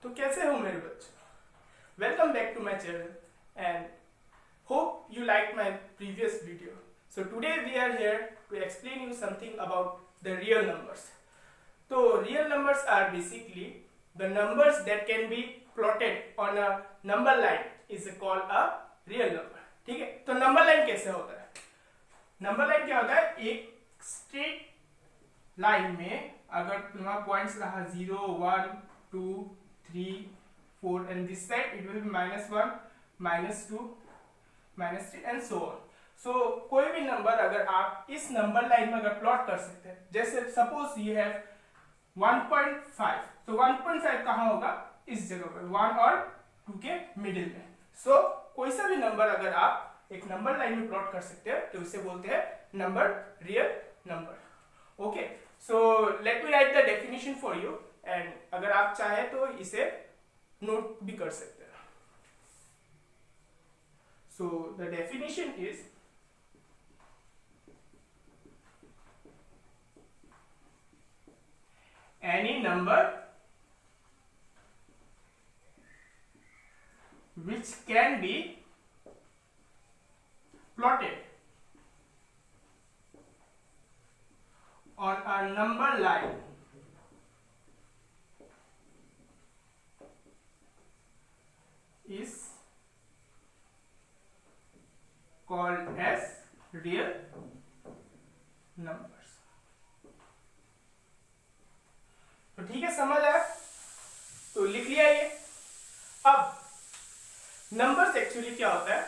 तो कैसे हो मेरे बच्चों? Welcome back to my channel and hope you liked my previous video. So today we are here to explain you something about the real numbers. So real numbers are basically the numbers that can be plotted on a number line is called a real number. ठीक है, तो number line कैसे होता है? Number line क्या होता है? एक स्ट्रेट लाइन में अगर तुम्हारा पॉइंट्स रहा 0 1 2 3 4 and this side it will be -1 -2 -3 and so on. So कोई भी नंबर अगर आप इस नंबर लाइन में अगर प्लॉट कर सकते हैं, जैसे सपोज यू हैव 1.5, तो 1.5 कहाँ होगा? इस जगह पर 1 और 2 के मिडिल में. सो कोई सा भी नंबर अगर आप एक नंबर लाइन में प्लॉट कर सकते हैं तो इसे बोलते हैं number real number. Okay, so let me right the definition for you and अगर आप चाहे तो इसे नोट भी कर सकते हैं. So the definition is any number which can be plotted on a number line is called as real numbers. तो ठीक है, समझ आया? तो लिख लिया ये. अब नंबर्स एक्चुअली क्या होता है?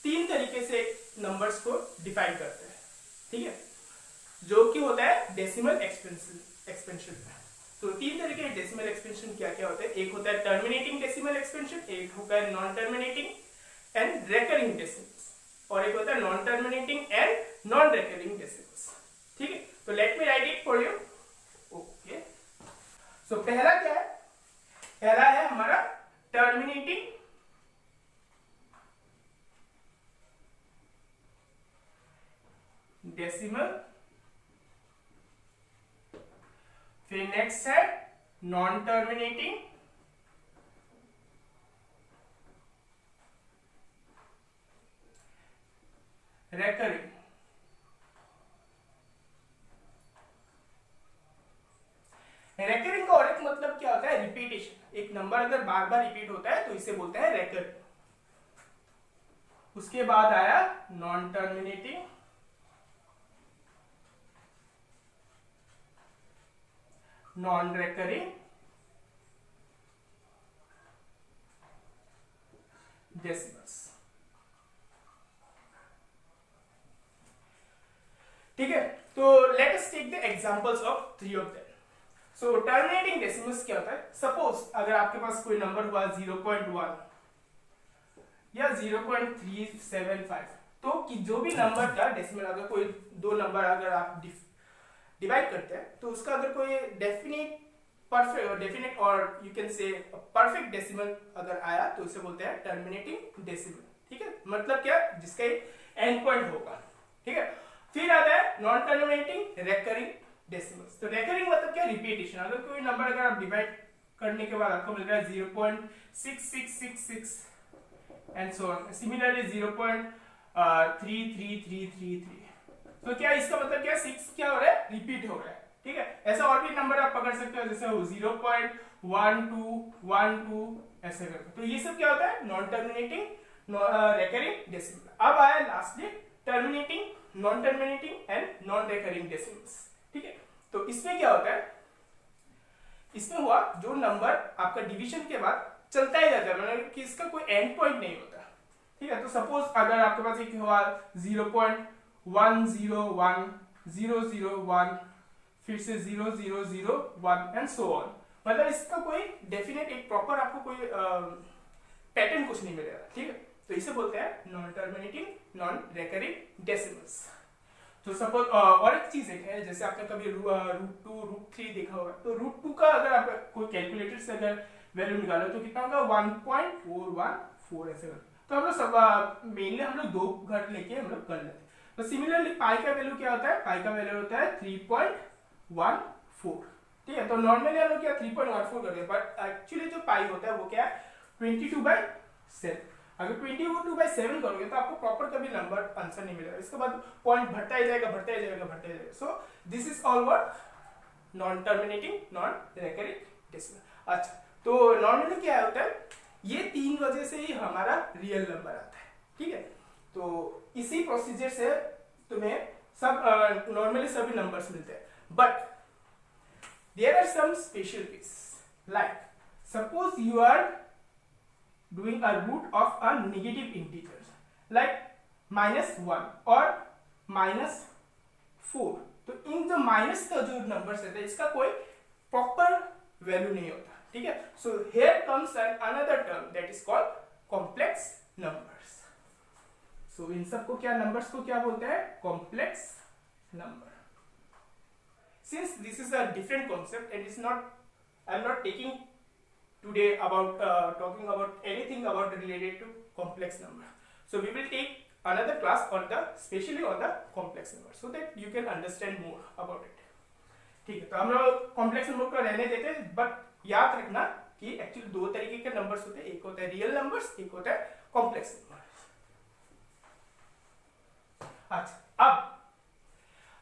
तीन तरीके से नंबर्स को डिफाइन करते हैं, ठीक है, जो कि होता है डेसिमल एक्सपेंशन. तो तीन तरीके के डेसिमल एक्सपेंशन क्या क्या होते हैं? एक होता है टर्मिनेटिंग डेसिमल एक्सपेंशन, एक होता है non terminating and recurring decimals, और एक होता है non terminating and non recurring decimals. ठीक है, तो let me write it for you. Okay, so पहला क्या है? पहला है हमारा टर्मिनेटिंग डेसिमल. फिर नेक्स्ट है नॉन टर्मिनेटिंग रेकरिंग. रेकरिंग का और एक मतलब क्या होता है? रिपीटेशन. एक नंबर अगर बार बार रिपीट होता है तो इसे बोलते हैं रेकरिंग. उसके बाद आया non terminating non recurring decimals. ठीक है, तो let us take the examples of three of them. So terminating decimals क्या होता है? सपोज अगर आपके पास कोई नंबर हुआ 0.1 या 0.375, तो कि जो भी नंबर का डेसिमल, अगर कोई दो नंबर अगर आप डिवाइड करते हैं तो उसका अगर कोई डेफिनेट और you can say perfect decimal अगर आया तो उसे बोलते हैं टर्मिनेटिंग डेसिमल. ठीक है, मतलब क्या? जिसका एंड पॉइंट होगा. ठीक है, फिर आता है नॉन टर्मिनेटिंग रेकरिंग डेसिमल्स. तो रेकरिंग मतलब क्या? रिपीटेशन. अगर कोई नंबर अगर आप डिवाइड करने के बाद आपको मिल रहा है 0.6666 एंड सो ऑन, सिमिलरली 0.33333. तो क्या इसका मतलब क्या? 6 क्या हो रहा है? रिपीट हो रहा है. ठीक है, ऐसा और भी नंबर आप पकड़ सकते हो, जैसे 0.1212 ऐसे करके. तो ये सब क्या होता है? Non terminating recurring decimal. अब आया lastly terminating non terminating and non recurring decimals. ठीक है, तो इसमें क्या होता है? इसमें हुआ जो नंबर आपका डिवीजन के बाद चलता ही रहता है, मतलब कि इसका कोई एंड पॉइंट नहीं होता. ठीक है, तो सपोज अगर आपके पास एक हुआ 0.101 फिर से 0001 एंड सो ऑन, मतलब इसका कोई डेफिनेट एक प्रॉपर आपको कोई पैटर्न कुछ नहीं मिलेगा. ठीक है, तो इसे बोलते हैं non terminating non recurring decimals. तो सपोज और एक चीज है, जैसे आपने कभी √2 √3 देखा होगा, तो √2 का अगर आप कोई कैलकुलेटर से अगर वैल्यू निकालो तो कितना होगा? 1.414 ऐसे. तो हम लोग सब मेनली हम लोग दो घर लेके हम लोग कर लेते हैं. तो सिमिलरली पाई का वैल्यू क्या होता है? पाई का वैल्यू होता है 3.14. ठीक है। तो नॉर्मली हम लोग क्या 3.14 करते हैं, बट एक्चुअली जो पाई होता है वो क्या है 22/7। अगर 22/7 करोगे तो आपको प्रॉपर कभी नंबर आंसर नहीं मिलेगा, इसके बाद पॉइंट बढ़ता ही जाएगा बढ़ता ही जाएगा बढ़ता ही जाएगा। So this is all what non terminating non recurring decimal. अच्छा, तो नॉर्मली क्या होता है, ये 3 वजह से ही हमारा रियल नंबर आता है, ठीक है। तो इसी प्रोसीजर से तुम्हें सब नॉर्मली सभी नंबर्स मिलते हैं, but there are some special case, like suppose you are doing a root of a negative integer like -1 और -4। तो इन जो माइनस का जो नंबर्स रहता है इसका कोई प्रॉपर वैल्यू नहीं होता, ठीक है। So here comes an another term that is called complex numbers. So इन सब को क्या नंबर्स को क्या बोलते हैं, complex number. Since this is a different concept and is not, I am not taking today about talking about anything about related to complex number, so we will take another class on the specially on the complex number so that you can understand more about it, ठीक है। तो हम लोग complex number को रहने देते हैं, but याद रखना कि एक्चुअली 2 तरीके के नंबर्स होते हैं, एक होता है रियल नंबर्स, एक होता है कॉम्प्लेक्स नंबर्स। अच्छा,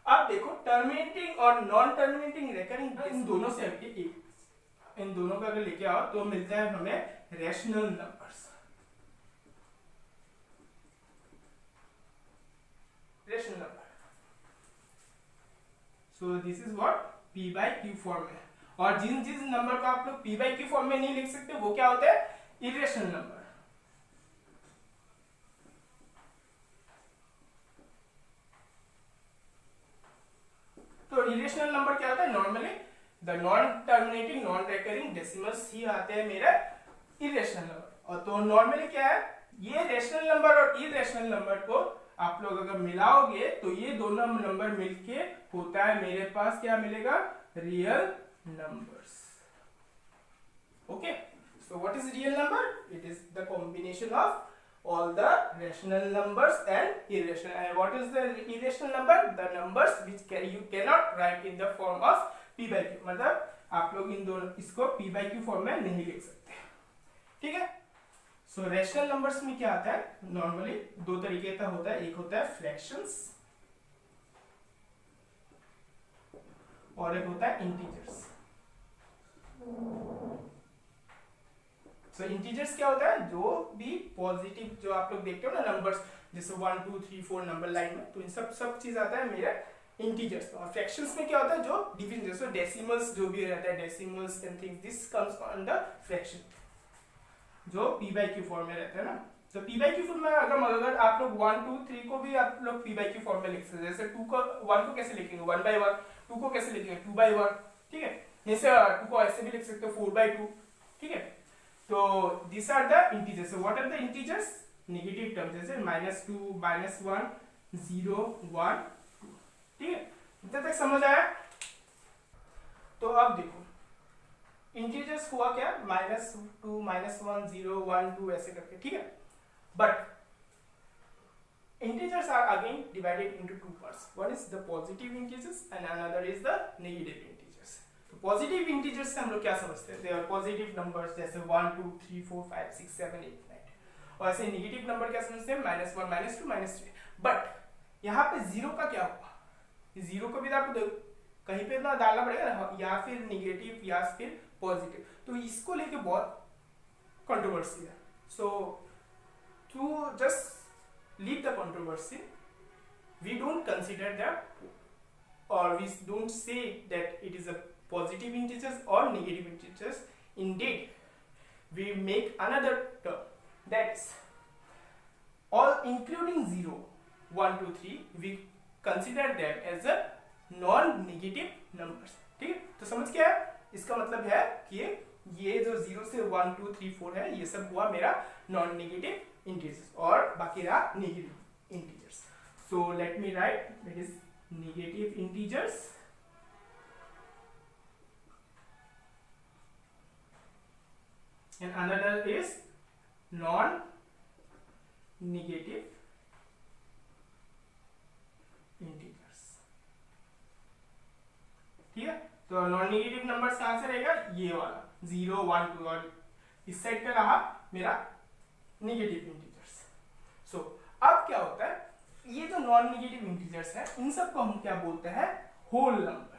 अब देखो टर्मिनेटिंग और नॉन टर्मिनेटिंग रिकरिंग, इन दोनों से हटके इन दोनों का अगर लेके आओ तो मिलता है हमें rational numbers. Rational number, so this is what p/q form में, और जिस नंबर को आप लोग p/q फॉर्म में नहीं लिख सकते वो क्या होता है, इरेशनल नंबर। तो इरेशनल नंबर क्या होता है, normally the non terminating non recurring decimals ही आते हैं मेरा इरेशनल नंबर। और तो नॉर्मली क्या है, ये रैशनल नंबर और इरेशनल नंबर को आप लोग अगर मिलाओगे तो ये दोनों नंबर मिलके होता है मेरे पास क्या मिलेगा, real numbers. Okay, so what is real number, it is the combination of all the rational numbers and irrational, and what is the irrational number, the numbers which you cannot write in the form of p/q, मतलब आप लोग इन दोनों इसको p/q form में नहीं लिख सकते, ठीक है। सो रैशनल नंबर्स में क्या आता है, नॉर्मली 2 तरीके का होता है, एक होता है फ्रैक्शंस और एक होता है इंटीजर्स। सो इंटीजर्स क्या होता है, जो भी पॉजिटिव जो आप लोग देखते हो ना नंबर्स, जैसे 1 2 3 4 नंबर लाइन में, तो इन सब चीज आता है मेरा इंटीजर्स। और फ्रैक्शंस में क्या होता है, जो डिवीजन, जैसे डेसिमल्स जो भी रहता है, decimals and things, this comes under fraction, जो p/q फॉर्म में रहता है ना। तो p/q फॉर्म में अगर आप लोग 1 2 3 को भी आप लोग p/q फॉर्म में लिख सकते हैं, जैसे 2 को 1 को कैसे लिखेंगे 1/1, 2 को कैसे लिखेंगे 2/1, ठीक है। जैसे 2 को ऐसे भी लिख सकते हो 4/2, ठीक है। तो these are the integers. So what are the integers? Negative terms, जैसे -2, -1, 0, 1, 2, ठीक है। इतना तक समझ आया। तो अब देखो इंटीजर्स हुआ क्या, -2, -1, 0, 1, 2 ऐसे करके, ठीक है। But integers are again divided into 2 parts. One is the positive integers and another is the negative integers. Positive integers से हम लोग क्या समझते हैं, दे आर पॉजिटिव नंबर्स, जैसे 1 2 3 4 5 6 7 8 9, और ऐसे नेगेटिव नंबर क्या समझते हैं, -1 -2 -3। बट यहाँ पे 0 का क्या हुआ, 0 को भी आपको कहीं पे ना डालना पड़ेगा ना, या फिर नेगेटिव या फिर पॉजिटिव, तो इसको लेके बहुत कंट्रोवर्सी है। So to just leave the controversy, we don't consider that और we don't say that it is a positive integers or negative integers. Indeed, we make another term, that is all including 0 1 2 3, we consider them as a non-negative numbers, ठीक है। तो समझ क्या है, इसका मतलब है कि ये जो 0 से 1 2 3 4 है, ये सब हुआ मेरा नॉन नेगेटिव इंटीजर्स, और बाकी रहा negative integers. So let me right, that is negative integers and another is non-negative integers, ठीक है। तो नॉन नेगेटिव नंबर्स कहाँ से रहेगा, ये वाला 0 1 2, और इस साइड का रहा मेरा नेगेटिव इंटीजर्स। सो अब क्या होता है, ये जो नॉन नेगेटिव इंटीजर्स है इन सबको हम क्या बोलते हैं, whole number.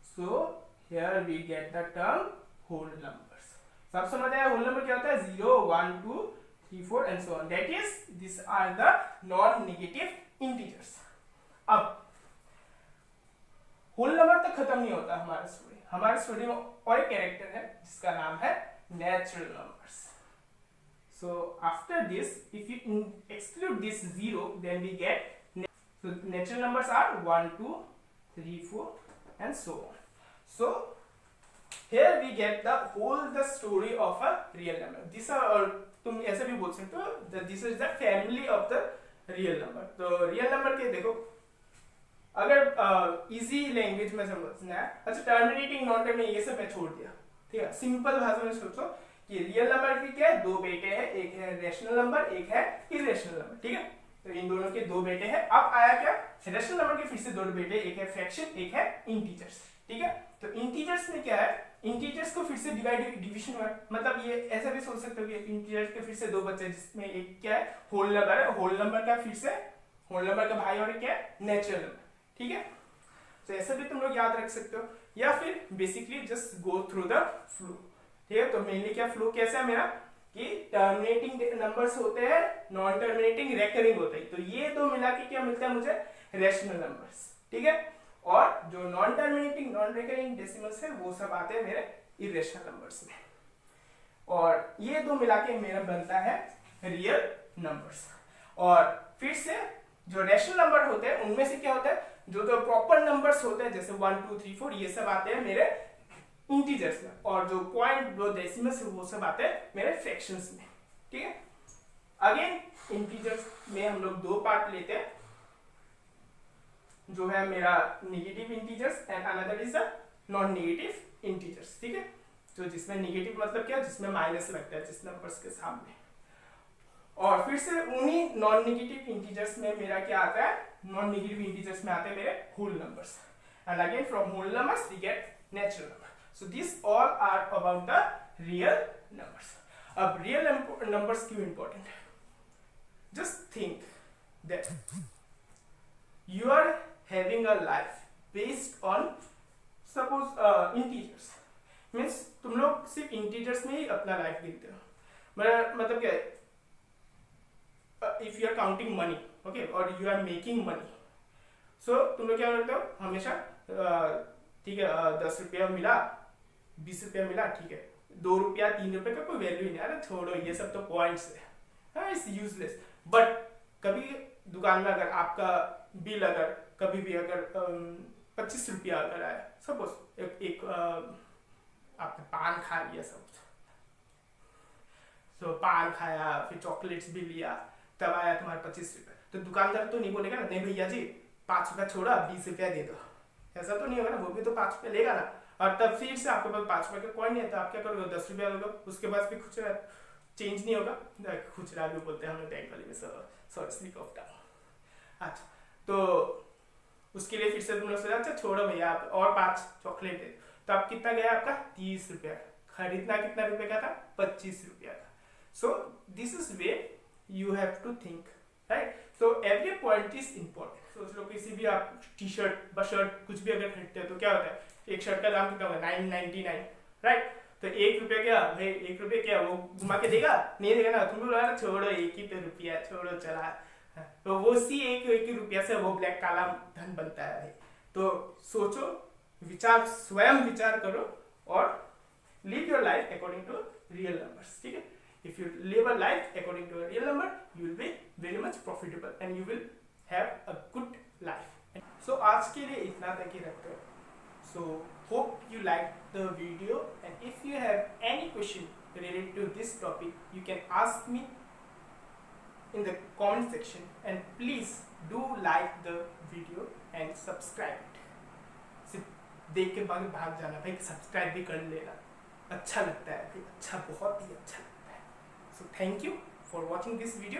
So here we get the term whole numbers. सब समझ आया होल नंबर क्या होता है, 0 1 2 3 4 and so on, that is this are the non negative integers. अब होल नंबर तक खत्म नहीं होता हमारा स्टोरी में और एक कैरेक्टर है जिसका नाम है natural numbers. So after this if you exclude this 0 then we get, so natural numbers are 1 2 3 4 and so on. So here we get the story of a real number. These are, or तुम ऐसे भी बोल सकते हो that this is the family of the real number. तो real number के देखो, अगर इजी लैंग्वेज में समझना है, अच्छा टर्मिनेटिंग नॉन टर्मिनेटिंग ये सब मैं छोड़ दिया, ठीक है, सिंपल भाषा में सोचो कि रियल नंबर की क्या है, दो बेटे हैं, एक है रेशनल नंबर, एक है इरेशनल नंबर, ठीक है, तो इन दोनों के दो बेटे हैं। अब आया क्या, रेशनल नंबर के फिर से दो बेटे, एक है फ्रैक्शन, एक है इंटीजर्स, ठीक है। तो इंटीजर्स में क्या है, इंटीजर्स को फिर से डिवीजन हुआ, मतलब ये ऐसा भी सोच सकते हो कि इंटीजर्स के फिर से दो बच्चे, जिसमें एक क्या है होल नंबर है, होल नंबर का फिर से होल नंबर का भाई, और क्या है नेचुरल नंबर, ठीक है। तो ऐसा भी तुम लोग याद रख सकते हो, या फिर basically just go through the flow, ठीक है। तो मेनली क्या फ्लो कैसा है मेरा, कि टर्मिनेटिंग नंबर्स होते हैं, नॉन टर्मिनेटिंग रेकरिंग होते हैं, तो ये दो मिला के क्या मिलता है मुझे, रेशनल नंबर्स, ठीक है। और जो non terminating non recurring decimals है वो सब आते हैं मेरे इरेशनल नंबर्स में, और ये दो मिला के मेरा बनता है रियल नंबर्स। और फिर से जो रेशनल नंबर होते हैं उनमें से क्या होता है, जो प्रॉपर नंबर्स होते हैं जैसे 1 2 3 4 ये सब आते हैं मेरे इंटीजर्स में, और जो पॉइंट जो डेसिमल्स वो सब आते हैं मेरे फ्रैक्शंस में, ठीक है। अगेन इंटीजर्स में हम लोग दो पार्ट लेते हैं, जो है मेरा negative integers and another is the non negative integers, ठीक है। तो जिसमें नेगेटिव मतलब क्या, जिसमें माइनस लगता है जिस नंबर्स के सामने। और फिर से उन्हीं नॉन नेगेटिव इंटीजर्स में मेरा क्या आता है, नॉन नेगेटिव इंटीजर्स में आते हैं मेरे whole numbers, and again from whole numbers we get natural number. So this all are about the real numbers. अब रियल नंबर्स क्यों इंपॉर्टेंट है, just think that you are having a life based on suppose integers, means तुम लोग सिर्फ integers में ही अपना life गिनते हो, मतलब क्या है, if you are counting money, okay, or you are making money, so तुम लोग क्या करते हो हमेशा, ठीक है 10 रुपया मिला, 20 रुपया मिला, ठीक है, 2 रुपया 3 रुपये का कोई वैल्यू नहीं, अरे छोड़ो ये सब तो पॉइंट्स है, इट्स यूजलेस। बट कभी दुकान में अगर आपका बिल अगर कभी भी अगर 25 रुपया अगर आया, सपोज एक आपने पान खा लिया, सब तो पान खाया, फिर चॉकलेट्स भी लिया, तब आया तुम्हारे 25 रुपये, तो दुकानदार तो नहीं बोलेगा ना, नहीं भैया जी 5 रुपया छोड़ा 20 रुपया दे दो, ऐसा तो नहीं होगा ना, वो भी तो 5 रुपया लेगा ना। और तब फिर से आपके पास 5 रुपये का कॉइन नहीं है, तो आप क्या करोगे, 10 रुपया दोगे, उसके बाद भी खुचरा चेंज नहीं होगा, खुचरा भी बोलते हैं हमें बैंक वाले में, सॉरी स्लिप ऑफ टंग। अच्छा, तो उसके लिए फिर से तुम लोग सोचा, अच्छा छोड़ो भैया आप और 5 चॉकलेट दे, तो आप कितना गया आपका 30 रुपया, खरीदना कितना रुपये का था, 25 रुपया का। So this is way you have to think, right? So every point is important. सोच लो किसी भी आप टी शर्ट बशर्ट कुछ भी अगर खरीदते हो तो क्या होता है, एक शर्ट का दाम कितना होगा 9.99, राइट। तो 1 रुपया क्या भाई, 1 रुपया क्या वो घुमा के देगा, नहीं देगा ना, तुम लोग छोड़ो 1 ही पे रुपया, छोड़ो चला, तो वो सी एक रुपया से वो ब्लैक काला धन बनता है भाई। तो सोचो, विचार, स्वयं विचार करो और live your life according to real numbers, ठीक है। If you live a life according to a real number, you will be very much profitable and you will have a good life. So आज के लिए इतना तक ही रखते हैं. So hope you liked the video, and if you have any question related to this topic, you can ask me in the comment section, and please do like the video and subscribe it. सिर्फ देख के भाग जाना भाई, subscribe भी कर लेना, अच्छा लगता है, अच्छा बहुत ही अच्छा लगता है. So thank you for watching this video.